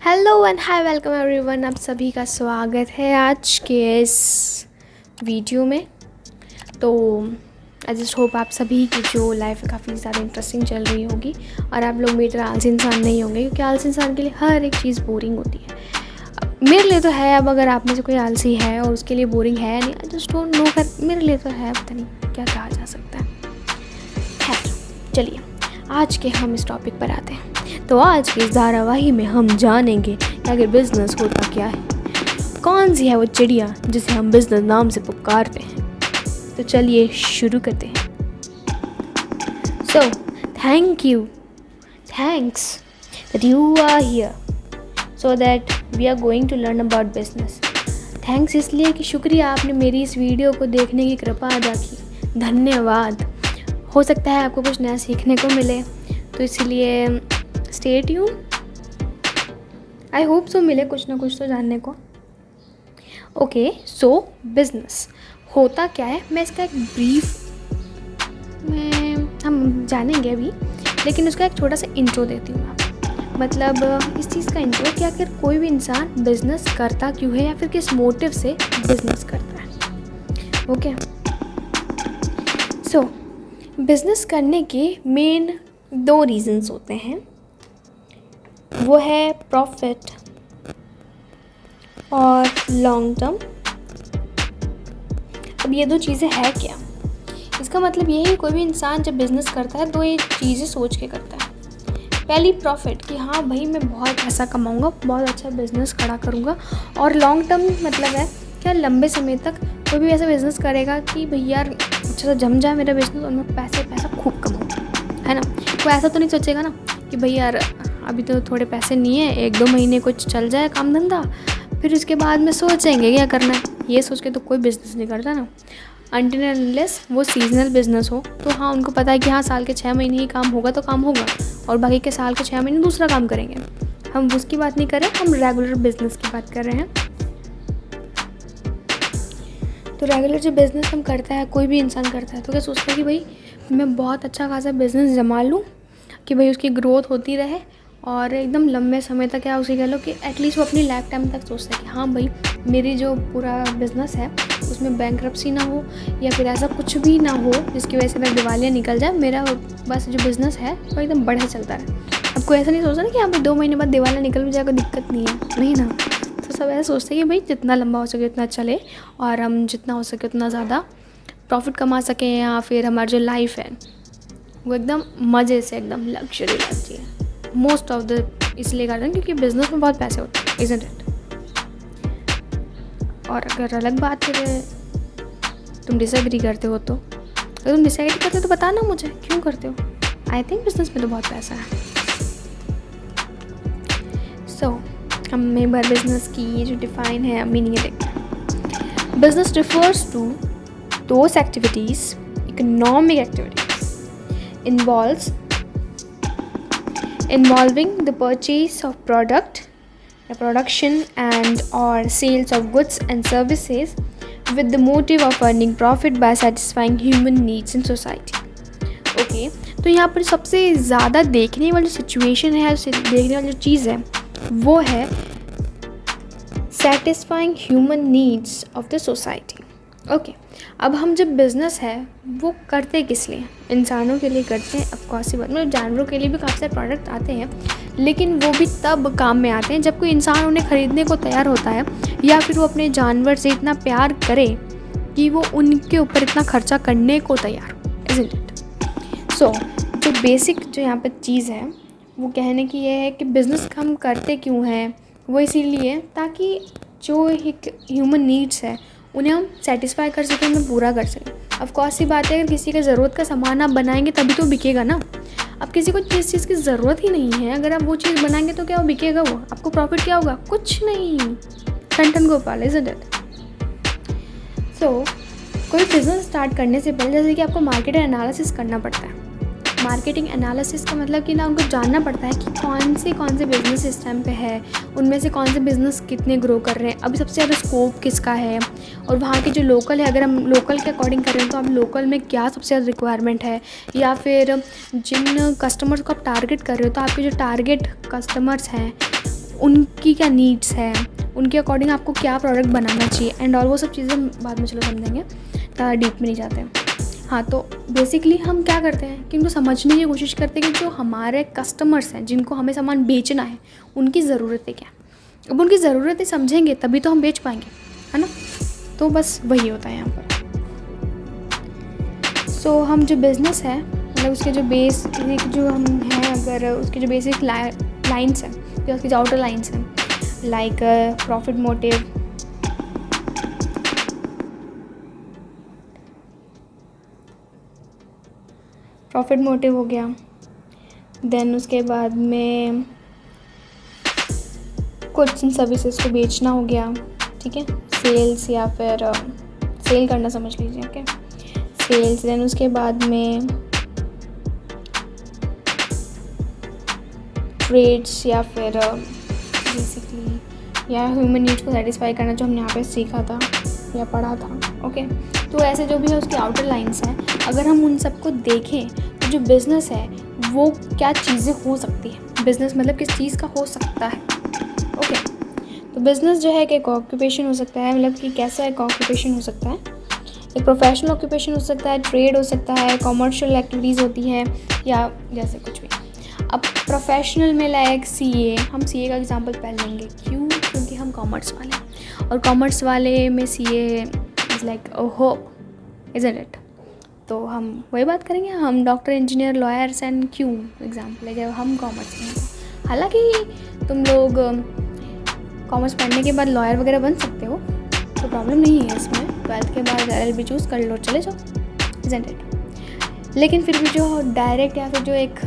Hello and hi welcome everyone. आप सभी का स्वागत है आज के इस वीडियो में। तो आई जस्ट होप आप सभी की जो लाइफ काफ़ी ज़्यादा इंटरेस्टिंग चल रही होगी और आप लोग मेरी तरह आलसी इंसान नहीं होंगे, क्योंकि आलसी इंसान के लिए हर एक चीज़ बोरिंग होती है। मेरे लिए तो है। अब अगर आप में से कोई आलसी है और उसके लिए बोरिंग है नहीं, आई जस्ट डोंट नो, पर मेरे लिए तो है। पता नहीं क्या कहा जा सकता है। खैर चलिए आज के हम इस टॉपिक पर आते हैं। तो आज की इस धारावाही में हम जानेंगे कि आखिर बिजनेस होता क्या है, कौन सी है वो चिड़िया जिसे हम बिजनेस नाम से पुकारते हैं। तो चलिए शुरू करते हैं। So thanks that you are here so that we are going to learn about business. Thanks इसलिए कि शुक्रिया आपने मेरी इस वीडियो को देखने की कृपा अदा की। धन्यवाद। हो सकता है आपको कुछ नया सीखने को मिले, तो इसीलिए stay tuned. I hope so मिले कुछ ना कुछ तो जानने को। ओके, सो बिजनेस होता क्या है, मैं इसका एक ब्रीफ में हम जानेंगे अभी, लेकिन उसका एक छोटा सा इंट्रो देती हूँ। मतलब इस चीज़ का इंट्रो कि आखिर कोई भी इंसान बिजनेस करता क्यों है या फिर किस मोटिव से बिजनेस करता है। ओके, सो बिजनेस करने के मेन 2 रीज़न्स होते हैं। वो है प्रॉफिट और लॉन्ग टर्म। अब ये 2 चीज़ें है क्या? इसका मतलब ये है कि कोई भी इंसान जब बिज़नेस करता है 2 ये चीज़ें सोच के करता है। पहली प्रॉफिट कि हाँ भाई मैं बहुत पैसा कमाऊँगा, बहुत अच्छा बिज़नेस खड़ा करूँगा। और लॉन्ग टर्म मतलब है क्या, लंबे समय तक कोई भी ऐसा बिज़नेस करेगा कि भैया यार अच्छा सा जम जाए मेरा बिज़नेस और मैं पैसा खूब कमाऊँ, है ना। कोई ऐसा तो नहीं सोचेगा ना कि भैया यार अभी तो थोड़े पैसे नहीं है, 1-2 महीने कुछ चल जाए काम धंधा, फिर उसके बाद में सोचेंगे क्या करना है। ये सोच के तो कोई बिज़नेस नहीं करता ना, अनटिल अनलेस वो सीजनल बिज़नेस हो। तो हाँ, उनको पता है कि हाँ साल के 6 महीने ही काम होगा तो काम होगा, और बाकी के साल के 6 महीने दूसरा काम करेंगे। हम उसकी बात नहीं कर रहे, हम रेगुलर बिज़नेस की बात कर रहे हैं। तो रेगुलर जो बिज़नेस हम करता है, कोई भी इंसान करता है, तो क्या सोचता है कि भाई मैं बहुत अच्छा खासा बिज़नेस जमा लूँ कि भाई उसकी ग्रोथ होती रहे और एकदम लंबे समय तक, या उसे कह लो कि एटलीस्ट वो अपनी लाइफ टाइम तक सोचता है कि हाँ भाई मेरी जो पूरा बिज़नेस है उसमें बैंकरप्सी ना हो या फिर ऐसा कुछ भी ना हो जिसकी वजह से मेरा दिवालिया निकल जाए। मेरा बस जो बिज़नेस है वो एकदम बढ़िया चलता रहे। अब कोई ऐसा नहीं सोचता ना कि हाँ भाई 2 महीने बाद दिवालिया निकल भी जाएगा, दिक्कत नहीं है, नहीं ना। तो सब ऐसा सोचते हैं कि भाई जितना लंबा हो सके उतना चले और हम जितना हो सके उतना ज़्यादा प्रॉफिट कमा सकें, या फिर हमारी जो लाइफ है वो एकदम मज़े से एकदम लग्जरी लाइफ चाहिए। मोस्ट ऑफ द इसलिए करते हैं क्योंकि बिज़नेस में बहुत पैसे होते हैं, इज़न्ट इट। और अगर अलग बात है तुम डिसएग्री करते हो, तो अगर तुम डिसएग्री करते हो तो बताना मुझे क्यों करते हो। आई थिंक बिज़नेस में तो बहुत पैसा है। सो हम एक बार बिज़नेस की ये जो डिफ़ाइन है मीनिंग देखते हैं। Business refers to those activities, economic activities involving the purchase of product, the production and or sales of goods and services with the motive of earning profit by satisfying human needs in society. Okay, तो यहाँ पर सबसे ज़्यादा देखने वाली situation है, देखने वाली जो चीज़ है वो है satisfying human needs of the society. Okay, अब हम जब बिज़नेस है वो करते किस लिए? इंसानों के लिए करते हैं, ऑफकोर्स ही बात। मतलब जानवरों के लिए भी काफ़ी सारे प्रोडक्ट आते हैं, लेकिन वो भी तब काम में आते हैं जब कोई इंसान उन्हें ख़रीदने को तैयार होता है, या फिर वो अपने जानवर से इतना प्यार करे कि वो उनके ऊपर इतना खर्चा करने को तैयार, इज़न्ट इट। सो जो बेसिक जो यहाँ पर चीज़ है वो कहने की ये है कि बिज़नेस हम करते क्यों हैं, वो इसीलिए ताकि जो एक ह्यूमन नीड्स है उन्हें हम सेटिस्फाई कर सकें, उन्हें पूरा कर सकें। ऑफकोर्स सी बात है, अगर किसी का ज़रूरत का सामान आप बनाएंगे तभी तो बिकेगा ना। अब किसी को जिस चीज़ की ज़रूरत ही नहीं है, अगर आप वो चीज़ बनाएंगे तो क्या वो बिकेगा? वो आपको प्रॉफिट क्या होगा? कुछ नहीं। टन गोपाल, इज़न्ट इट। सो कोई बिज़नेस स्टार्ट करने से पहले जैसे कि आपको मार्केट एनालिसिस करना पड़ता है। मार्केटिंग एनालिसिस का मतलब कि ना उनको जानना पड़ता है कि कौन से बिज़नेस इस टाइम पे है, उनमें से कौन से बिज़नेस कितने ग्रो कर रहे हैं, अभी सबसे ज़्यादा स्कोप किसका है, और वहाँ के जो लोकल है, अगर हम लोकल के अकॉर्डिंग कर रहे हैं तो आप लोकल में क्या सबसे ज़्यादा रिक्वायरमेंट है, या फिर जिन कस्टमर्स को आप टारगेट कर रहे हो तो आपके जो टारगेट कस्टमर्स हैं उनकी क्या नीड्स है, उनके अकॉर्डिंग आपको क्या प्रोडक्ट बनाना चाहिए एंड और वो सब चीज़ें बाद में चलो समझेंगे, ज़्यादा डीप में नहीं जाते हैं। हाँ, तो बेसिकली हम क्या करते हैं कि उनको समझने की कोशिश करते हैं कि जो हमारे कस्टमर्स हैं, जिनको हमें सामान बेचना है, उनकी ज़रूरतें क्या है। अब उनकी ज़रूरतें समझेंगे तभी तो हम बेच पाएंगे, है ना। तो बस वही होता है यहाँ पर। सो हम जो बिज़नेस है, मतलब उसके जो बेसिक जो हम हैं, अगर उसके जो बेसिक लाइन्स हैं या उसकी जो आउटर लाइन्स हैं, लाइक प्रॉफिट मोटिव, हो गया। देन उसके बाद में गुड्स एंड सर्विसेज को बेचना हो गया, ठीक है, सेल्स या फिर सेल करना समझ लीजिए, ओके, सेल्स। देन उसके बाद में ट्रेड्स या फिर बेसिकली या ह्यूमन नीड्स को सेटिस्फाई करना, जो हमने यहाँ पे सीखा था या पढ़ा था, ओके। तो ऐसे जो भी है उसकी आउटर लाइंस हैं, अगर हम उन सबको देखें तो जो बिज़नेस है वो क्या चीज़ें हो सकती है, बिज़नेस मतलब किस चीज़ का हो सकता है, ओके। तो बिज़नेस जो है कि एक ऑक्यूपेशन हो सकता है, मतलब कि कैसा एक ऑक्यूपेशन हो सकता है, एक प्रोफेशनल ऑक्यूपेशन हो सकता है, ट्रेड हो सकता है, कॉमर्शियल एक्टिविटीज़ होती है, या जैसे कुछ भी। अब प्रोफेशनल में लाइक सीए, हम सीए का एग्जांपल पहले लेंगे, क्यों, क्योंकि हम कॉमर्स वाले हैं और कॉमर्स वाले में CA is like a hope, isn't it. तो हम वही बात करेंगे, हम डॉक्टर, इंजीनियर, लॉयर्स एंड क्यों एग्जाम्पल है जब हम कॉमर्स में हैं। हालांकि तुम लोग कॉमर्स पढ़ने के बाद लॉयर वगैरह बन सकते हो, तो प्रॉब्लम नहीं है इसमें, 12th के बाद LLB चूज़ कर लो, चले जाओ, इज़न्ट इट। लेकिन फिर भी जो डायरेक्ट या फिर जो एक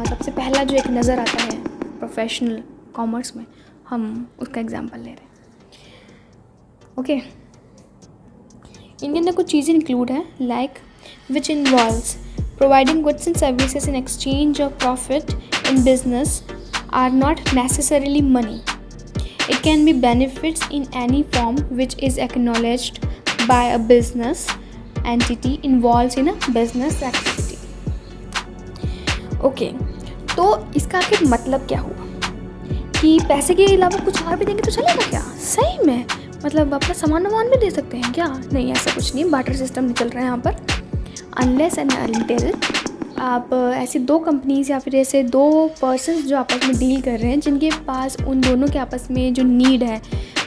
सबसे पहला जो एक नज़र आता है प्रोफेशनल कॉमर्स में, हम उसका एग्जांपल ले रहे हैं, ओके। इनके अंदर कुछ चीज़ें इंक्लूड हैं, like which involves providing goods and services in exchange of profit in business are not necessarily money. It can be benefits in any form which is acknowledged by a business entity involved in a business activity. Okay, तो इसका आखिर मतलब क्या हुआ कि पैसे के अलावा कुछ और भी देंगे तो चलेगा क्या, सही में, मतलब अपना सामान भी दे सकते हैं क्या? नहीं, ऐसा कुछ नहीं, बार्टर सिस्टम नहीं चल रहा है यहाँ पर। अनलेस एंड अनटिल आप ऐसी दो कंपनीज या फिर ऐसे दो पर्सन्स जो आपस में डील कर रहे हैं, जिनके पास उन दोनों के आपस में जो नीड है,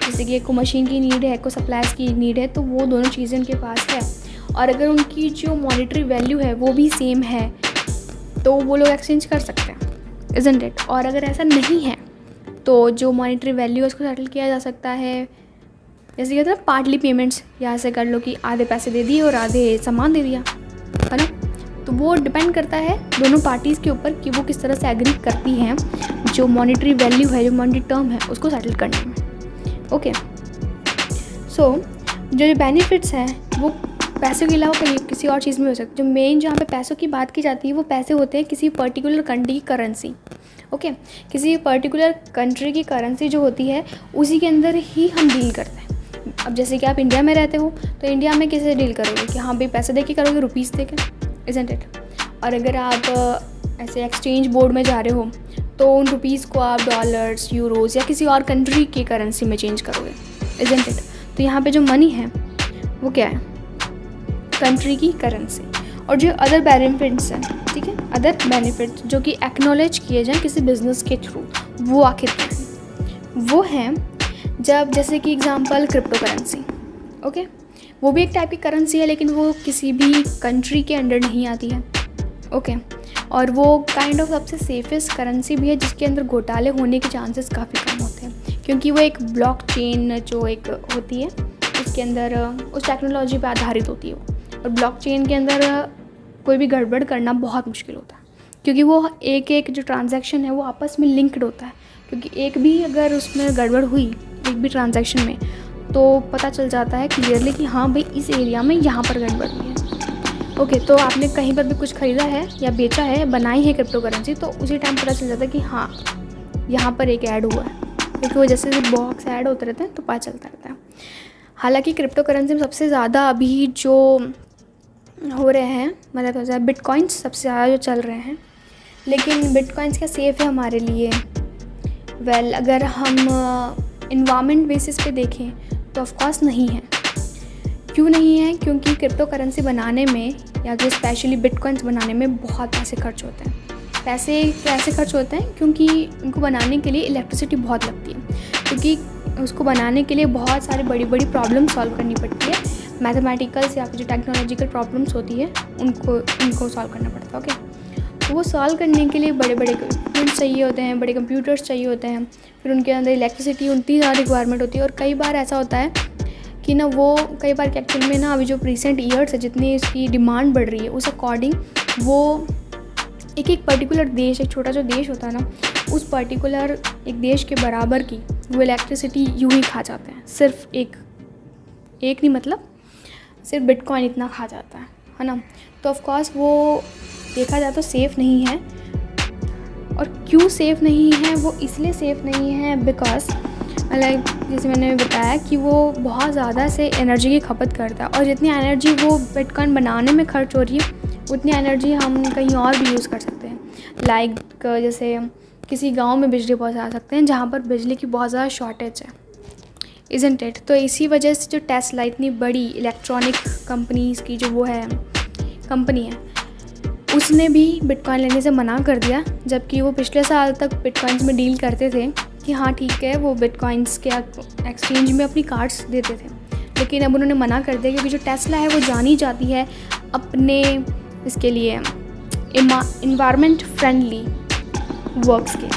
जैसे कि एक को मशीन की नीड है, एक को सप्लायर्स की नीड है, तो वो दोनों चीज़ें उनके पास है, और अगर उनकी जो मॉनेटरी वैल्यू है वो भी सेम है, तो वो लोग एक्सचेंज कर सकते हैं, इज़न्ट इट। और अगर ऐसा नहीं है तो जो मॉनेटरी वैल्यू है उसको सेटल किया जा सकता है, जैसे कहते हैं पार्टली पेमेंट्स, यहाँ से कर लो कि आधे पैसे दे दिए और आधे सामान दे दिया, है ना। तो वो डिपेंड करता है दोनों पार्टीज़ के ऊपर कि वो किस तरह से एग्री करती हैं जो मॉनेटरी वैल्यू है, जो मॉनेटरी टर्म है, उसको सेटल करने में, ओके। सो जो बेनिफिट्स हैं वो पैसों के अलावा कहीं किसी और चीज़ में हो सकती है। जो मेन जहाँ पे पैसों की बात की जाती है वो पैसे होते हैं किसी पर्टिकुलर कंट्री की करेंसी, ओके। किसी पर्टिकुलर कंट्री की करेंसी जो होती है उसी के अंदर ही हम डील करते हैं। अब जैसे कि आप इंडिया में रहते हो तो इंडिया में कैसे डील करोगे कि हाँ भाई पैसे दे के करोगे, रुपीज़ दे के, इज़न्ट इट। और अगर आप ऐसे एक्सचेंज बोर्ड में जा रहे हो तो उन रुपीज़ को आप डॉलर्स, यूरोज़ या किसी और कंट्री की करेंसी में चेंज करोगे, इज़न्ट इट। तो यहाँ पे जो मनी है वो क्या है, कंट्री की करेंसी। और जो अदर बेनिफिट्स हैं, ठीक है, अदर बेनिफिट्स जो कि एक्नॉलेज किए जाएँ किसी बिजनेस के थ्रू, वो आखिर क्या है, वो हैं जब जैसे कि एग्जांपल क्रिप्टो करेंसी, ओके, वो भी एक टाइप की करेंसी है लेकिन वो किसी भी कंट्री के अंडर नहीं आती है, ओके। और वो काइंड ऑफ सबसे सेफेस्ट करेंसी भी है जिसके अंदर घोटाले होने के चांसेस काफ़ी कम होते हैं, क्योंकि वो एक ब्लॉकचेन जो एक होती है उसके अंदर उस टेक्नोलॉजी पे आधारित होती है वो। और ब्लॉकचेन के अंदर कोई भी गड़बड़ करना बहुत मुश्किल होता है, क्योंकि वो एक एक जो ट्रांजैक्शन है वो आपस में लिंक्ड होता है, क्योंकि एक भी अगर उसमें गड़बड़ हुई एक भी ट्रांजैक्शन में तो पता चल जाता है क्लियरली कि हाँ भाई इस एरिया में यहाँ पर गड़बड़ हुई है, ओके। तो आपने कहीं पर भी कुछ ख़रीदा है या बेचा है, बनाई है क्रिप्टो करेंसी, तो उसी टाइम पता चल जाता है कि हाँ यहाँ पर एक ऐड हुआ है, क्योंकि वो जैसे बॉक्स ऐड होते रहते हैं तो पता चलता रहता है। हालांकि क्रिप्टो करेंसी में सबसे ज़्यादा अभी जो हो रहे हैं, मतलब बिटकॉइंस सबसे ज़्यादा जो चल रहे हैं, लेकिन बिटकॉइंस क्या सेफ़ है हमारे लिए, वेल अगर हम इन्वायरमेंट बेसिस पे देखें तो ऑफ कोर्स नहीं है। क्यों नहीं है? क्योंकि क्रिप्टो करेंसी बनाने में या जो स्पेशली बिटकॉइंस बनाने में बहुत पैसे खर्च होते हैं। पैसे कैसे खर्च होते हैं? क्योंकि उनको बनाने के लिए इलेक्ट्रिसिटी बहुत लगती है, क्योंकि उसको बनाने के लिए बहुत सारी बड़ी बड़ी प्रॉब्लम सॉल्व करनी पड़ती है। मैथमेटिकल्स या फिर जो टेक्नोलॉजिकल प्रॉब्लम्स होती है उनको सॉल्व करना पड़ता है। ओके, तो वो सॉल्व करने के लिए बड़े बड़े इक्विपमेंट्स चाहिए होते हैं, बड़े कंप्यूटर्स चाहिए होते हैं, फिर उनके अंदर इलेक्ट्रिसिटी उतनी ज़्यादा रिक्वायरमेंट होती है। और कई बार ऐसा होता है कि ना वो कई बार एक्चुअल में ना अभी जो रिसेंट ईयर्स है जितनी इसकी डिमांड बढ़ रही है उस अकॉर्डिंग वो एक पर्टिकुलर देश, एक छोटा जो देश होता है ना, उस पर्टिकुलर एक देश के बराबर की वो इलेक्ट्रिसिटी यूँ ही खा जाते हैं। सिर्फ एक नहीं, मतलब सिर्फ बिटकॉइन इतना खा जाता है ना। तो ऑफ कोर्स वो देखा जाए तो सेफ़ नहीं है। और क्यों सेफ़ नहीं है? वो इसलिए सेफ़ नहीं है बिकॉज लाइक जैसे मैंने बताया कि वो बहुत ज़्यादा से एनर्जी की खपत करता है, और जितनी एनर्जी वो बिटकॉइन बनाने में खर्च हो रही है उतनी एनर्जी हम कहीं और भी यूज़ कर सकते हैं। लाइक जैसे किसी गांव में बिजली पहुंचा सकते हैं जहां पर बिजली की बहुत ज़्यादा शॉर्टेज है, इज़न्ट इट? तो इसी वजह से जो टेस्ला इतनी बड़ी इलेक्ट्रॉनिक कंपनीज़ की जो वो है कंपनी है, उसने भी बिटकॉइन लेने से मना कर दिया। जबकि वो पिछले साल तक बिटकॉइंस में डील करते थे कि हाँ ठीक है, वो बिटकॉइंस के एक्सचेंज में अपनी कार्ड्स देते थे, लेकिन अब उन्होंने मना कर दिया क्योंकि जो टेस्ला है वो जानी जाती है अपने इसके लिए इन्वायरमेंट फ्रेंडली वर्क्स के।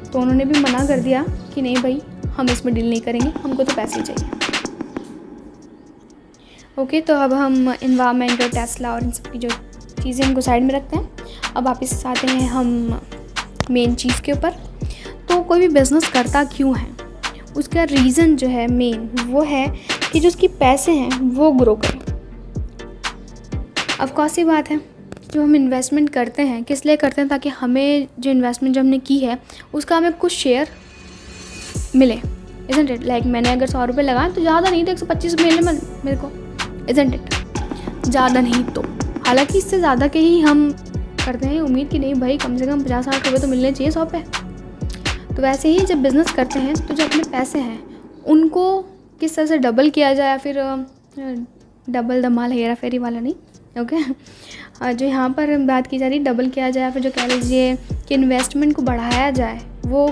तो उन्होंने भी मना कर दिया कि नहीं भाई, हम इसमें डील नहीं करेंगे, हमको तो पैसे ही चाहिए। ओके, तो अब हम इन्वायरमेंट और टेस्ला और इन सब की जो चीज़ें उनको साइड में रखते हैं। अब वापस आते हैं हम मेन चीज़ के ऊपर। तो कोई भी बिज़नेस करता क्यों है? उसका रीज़न जो है मेन वो है कि जो उसकी पैसे हैं वो ग्रो करें। ऑफ कोर्स ये बात है, जो हम इन्वेस्टमेंट करते हैं किस लिए करते हैं? ताकि हमें जो इन्वेस्टमेंट जो हमने की है उसका हमें कुछ शेयर मिले, इज़न्ट इट? लाइक मैंने अगर 100 रुपये लगाए तो ज़्यादा नहीं तो 125 मिले मेरे को, इज़न्ट इट? ज़्यादा नहीं तो, हालांकि इससे ज़्यादा के ही हम करते हैं उम्मीद कि नहीं भाई कम से कम 50-60 रुपये तो मिलने चाहिए 100 पे। तो वैसे ही जब बिज़नेस करते हैं तो जो अपने पैसे हैं उनको किस तरह से डबल किया जाए, या फिर डबल धमाल हेरा फेरी वाला नहीं, ओके। जो यहाँ पर बात की जा रही डबल किया जाए, फिर जो कह लीजिए कि इन्वेस्टमेंट को बढ़ाया जाए, वो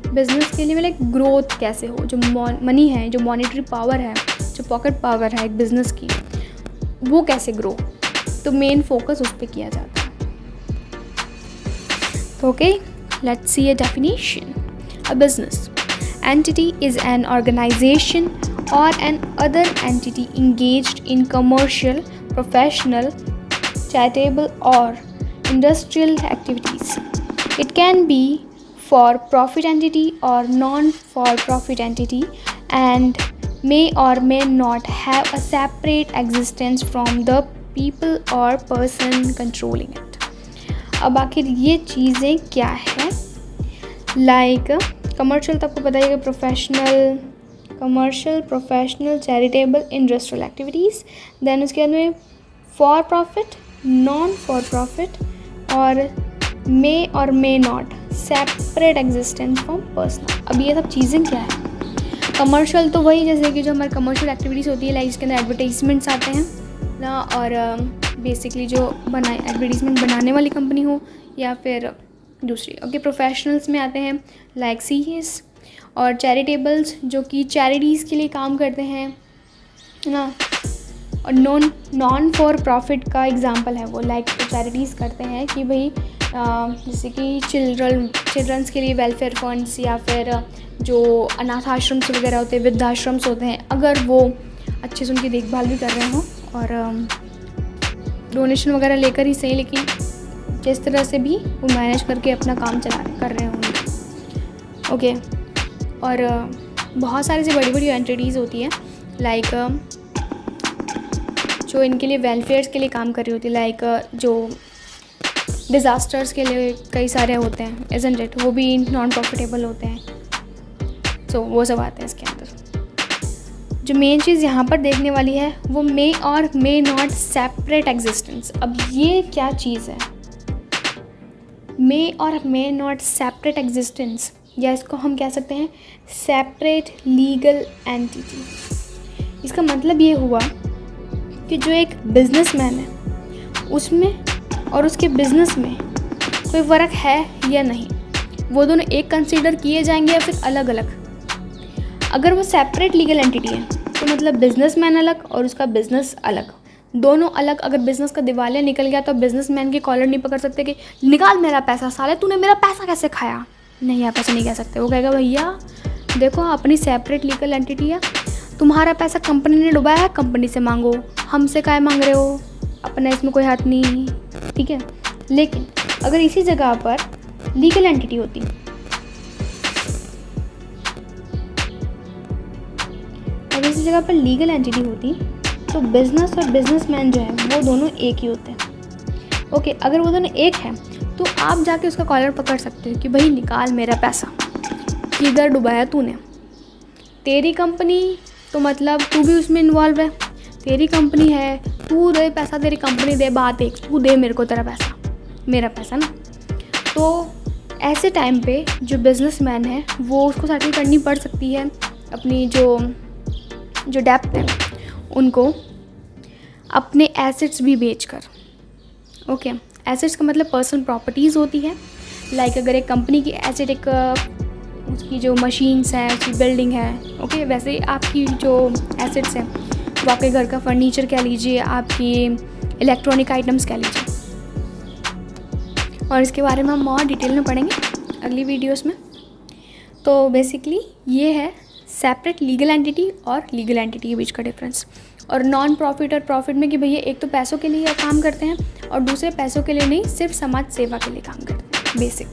बिज़नेस के लिए में लाइक ग्रोथ कैसे हो, जो मनी है, जो मॉनेटरी पावर है, जो पॉकेट पावर है एक बिज़नेस की, वो कैसे ग्रो, तो मेन फोकस उस पर किया जाता है। तो okay, let's see a definition. A business entity is an organization or an other entity engaged in commercial, professional, charitable or industrial activities. It can be for-profit entity or non-for-profit entity and may or may not have a separate existence from the people or person controlling it. अब आखिर ये चीज़ें क्या है? Like commercial तो आपको पता ही है, professional, charitable, industrial activities. Then उसके बाद में for profit, non for profit और may not separate existence from personal. अब ये सब चीज़ें क्या है? कमर्शियल तो वही जैसे कि जो हमारी कमर्शियल एक्टिविटीज़ होती है, लाइक इसके अंदर एडवर्टाइजमेंट्स आते हैं ना, और बेसिकली जो एडवर्टीज़मेंट बनाने वाली कंपनी हो या फिर दूसरी। ओके, प्रोफेशनल्स में आते हैं लाइक CAs, और चैरिटेबल्स जो कि चैरिटीज़ के लिए काम करते हैं ना, और नॉन फॉर प्रॉफिट का एग्जांपल है वो, लाइक चैरिटीज़ करते हैं कि भाई जैसे कि चिल्ड्रंस के लिए वेलफेयर फंड्स, या फिर जो अनाथ आश्रम्स वगैरह होते हैं, वृद्धाश्रम्स होते हैं, अगर वो अच्छे से उनकी देखभाल भी कर रहे हों और डोनेशन वगैरह लेकर ही सही, लेकिन जिस तरह से भी वो मैनेज करके अपना काम कर रहे होंगे। ओके, और बहुत सारी से बड़ी बड़ी एंटिटीज़ होती हैं लाइक जो इनके लिए वेलफेयर्स के लिए काम कर रही होती है, लाइक जो डिज़ास्टर्स के लिए कई सारे होते हैं, इज़न्ट इट? वो भी नॉन प्रॉफिटेबल होते हैं। सो वो सब आते हैं इसके अंदर। जो मेन चीज़ यहाँ पर देखने वाली है वो मे और मे नॉट सेपरेट एग्जिस्टेंस। अब ये क्या चीज़ है? मे और मे नॉट सेपरेट एग्जिस्टेंस, या इसको हम कह सकते हैं सेपरेट लीगल एंटिटी। इसका मतलब ये हुआ कि जो एक बिजनेसमैन है उसमें और उसके बिजनेस में कोई फ़र्क है या नहीं, वो दोनों एक कंसीडर किए जाएंगे या फिर अलग अलग। अगर वो सेपरेट लीगल एंटिटी है तो मतलब बिजनेसमैन अलग और उसका बिजनेस अलग, दोनों अलग। अगर बिजनेस का दिवालिया निकल गया तो बिजनेसमैन की कॉलर नहीं पकड़ सकते कि निकाल मेरा पैसा, साले तूने मेरा पैसा कैसे खाया। नहीं, आप ऐसे नहीं कह सकते। वो कहेगा भैया देखो अपनी सेपरेट लीगल एंटिटी है, तुम्हारा पैसा कंपनी ने डुबाया है, कंपनी से मांगो, हमसे काय मांग रहे हो, अपना इसमें कोई हाथ नहीं, ठीक है। लेकिन अगर इसी जगह पर लीगल एंटिटी होती, अगर इसी जगह पर लीगल एंटिटी होती तो बिजनेस और बिजनेसमैन जो है वो दोनों एक ही होते हैं। ओके, अगर वो दोनों एक हैं तो आप जाके उसका कॉलर पकड़ सकते हो कि भाई निकाल मेरा पैसा, किधर डुबाया तूने। तेरी कंपनी तो मतलब तू भी उसमें इन्वॉल्व है, तेरी कंपनी है, तू दे पैसा, तेरी कंपनी दे, बात एक, तू दे मेरे को तेरा पैसा, मेरा पैसा ना। तो ऐसे टाइम पे जो बिजनेसमैन है वो उसको सेटल करनी पड़ सकती है अपनी जो डेप्ट है उनको अपने एसेट्स भी बेचकर। ओके, एसेट्स का मतलब पर्सनल प्रॉपर्टीज़ होती है। लाइक अगर एक कंपनी की एसेट एक उसकी जो मशीन्स हैं, उसकी बिल्डिंग है, ओके, वैसे ही आपकी जो एसेट्स हैं वो आपके घर का फर्नीचर कह लीजिए, आपकी इलेक्ट्रॉनिक आइटम्स कह लीजिए। और इसके बारे में हम और डिटेल में पढ़ेंगे अगली वीडियोस में। तो बेसिकली ये है सेपरेट लीगल एंटिटी और लीगल एंटिटी के बीच का डिफरेंस। और नॉन प्रॉफिट और प्रॉफिट में कि भैया एक तो पैसों के लिए काम करते हैं और दूसरे पैसों के लिए नहीं, सिर्फ समाज सेवा के लिए काम करते हैं, बेसिक।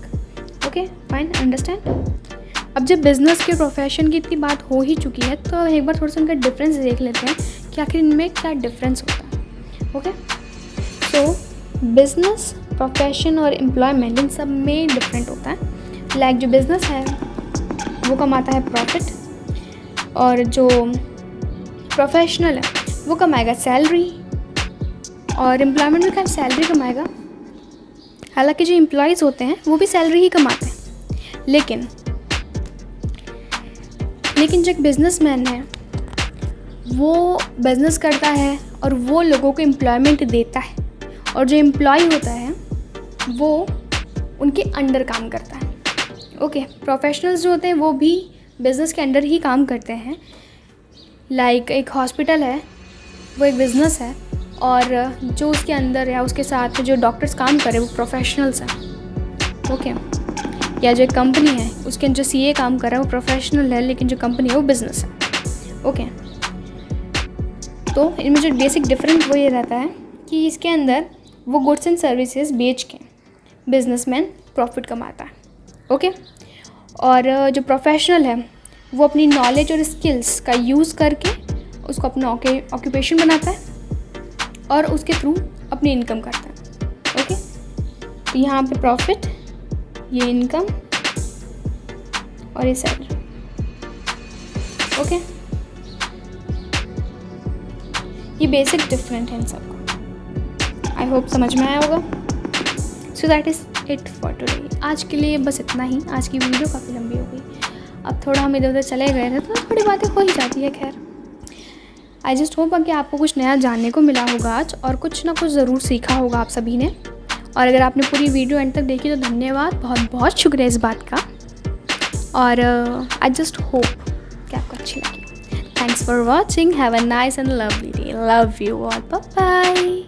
Okay fine, understand. अब जब बिज़नेस के प्रोफेशन की इतनी बात हो ही चुकी है तो एक बार थोड़ा सा उनका डिफरेंस देख लेते हैं कि आखिर इनमें क्या डिफरेंस होता है। ओके, तो बिज़नेस, प्रोफेशन और एम्प्लॉयमेंट इन सब में डिफरेंट होता है। लाइक जो बिज़नेस है वो कमाता है प्रॉफिट, और जो प्रोफेशनल है वो कमाएगा सैलरी, और एम्प्लॉयमेंट में क्या सैलरी कमाएगा। हालांकि जो एम्प्लॉयज़ होते हैं वो भी सैलरी ही कमाते हैं, लेकिन जो एक बिजनेसमैन है वो बिज़नेस करता है और वो लोगों को एम्प्लॉयमेंट देता है, और जो एम्प्लॉय होता है वो उनके अंडर काम करता है। ओके, प्रोफेशनल्स जो होते हैं वो भी बिज़नेस के अंडर ही काम करते हैं। लाइक एक हॉस्पिटल है, वो एक बिज़नेस है, और जो उसके अंदर या उसके साथ जो डॉक्टर्स काम कर रहे हैं वो प्रोफेशनल्स हैं। ओके, या जो एक कंपनी है उसके अंदर जो सीए काम कर रहा है वो प्रोफेशनल है, लेकिन जो कंपनी है वो बिज़नेस है। ओके, तो इनमें जो बेसिक डिफरेंस वो ये रहता है कि इसके अंदर वो गुड्स एंड सर्विसेज बेच के बिजनेसमैन प्रॉफिट कमाता है। ओके, और जो प्रोफेशनल है वो अपनी नॉलेज और स्किल्स का यूज़ करके उसको अपना ऑक्यूपेशन बनाता है और उसके थ्रू अपनी इनकम करता है। ओके, तो यहाँ पे प्रॉफिट, ये इनकम और ये सैलरी। ओके, ये बेसिक डिफरेंट है इन सबको। आई होप समझ में आया होगा। So that is it for today. आज के लिए बस इतना ही। आज की वीडियो काफ़ी लंबी हो गई, अब थोड़ा हम इधर उधर चले गए थे तो थोड़ी बातें हो ही जाती है। खैर, आई जस्ट होप कि आपको कुछ नया जानने को मिला होगा आज, और कुछ ना कुछ ज़रूर सीखा होगा आप सभी ने। और अगर आपने पूरी वीडियो एंड तक देखी तो धन्यवाद, बहुत बहुत शुक्रिया इस बात का। और आई जस्ट होप कि आपको अच्छी लगी। Thanks for watching, have a nice and lovely day, love you all, bye bye.